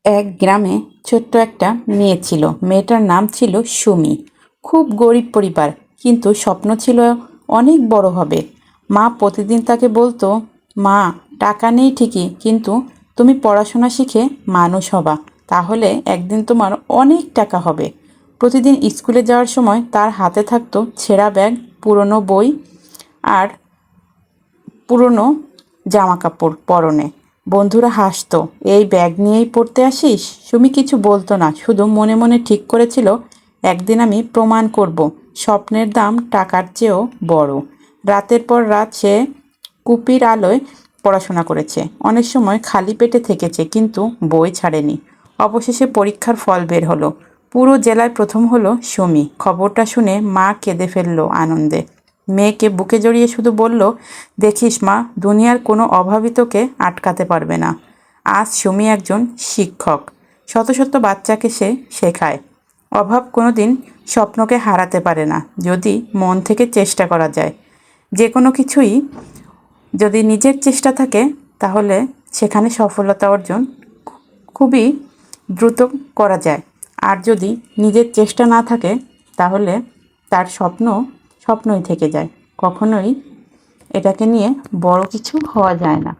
এক গ্রামে ছোট্ট একটা মেয়ে ছিল। মেয়েটার নাম ছিল সুমি। খুব গরিব পরিবার, কিন্তু স্বপ্ন ছিল অনেক বড় হবে। মা প্রতিদিন তাকে বলতো, মা, টাকা নেই ঠিকই, কিন্তু তুমি পড়াশোনা শিখে মানুষ হবা, তাহলে একদিন তোমার অনেক টাকা হবে। প্রতিদিন স্কুলে যাওয়ার সময় তার হাতে থাকতো ছেঁড়া ব্যাগ, পুরনো বই আর পুরনো জামাকাপড় পরনে। বন্ধুরা হাসতো, এই ব্যাগ নিয়েই পড়তে আসিস? সুমি কিছু বলতো না, শুধু মনে মনে ঠিক করেছিল, একদিন আমি প্রমাণ করব স্বপ্নের দাম টাকার চেয়েও বড়। রাতের পর রাত সে কুপির আলোয় পড়াশোনা করেছে, অনেক সময় খালি পেটে থেকেছে, কিন্তু বই ছাড়েনি। অবশেষে পরীক্ষার ফল বের হলো। পুরো জেলায় প্রথম হলো সুমি। খবরটা শুনে মা কেঁদে ফেললো আনন্দে। মেয়েকে বুকে জড়িয়ে শুধু বলল, দেখিস মা, দুনিয়ার কোনো অভাবই তোকে আটকাতে পারবে না। আজ সুমি একজন শিক্ষক। শত শত বাচ্চাকে সে শেখায়, অভাব কোনোদিন স্বপ্নকে হারাতে পারে না, যদি মন থেকে চেষ্টা করা যায়। যে কোনো কিছুই যদি নিজের চেষ্টা থাকে, তাহলে সেখানে সফলতা অর্জন খুবই দ্রুত করা যায়। আর যদি নিজের চেষ্টা না থাকে, তাহলে তার স্বপ্নই থেকে যায়। কখনোই এটাকে নিয়ে বড় কিছু হওয়া যায় না।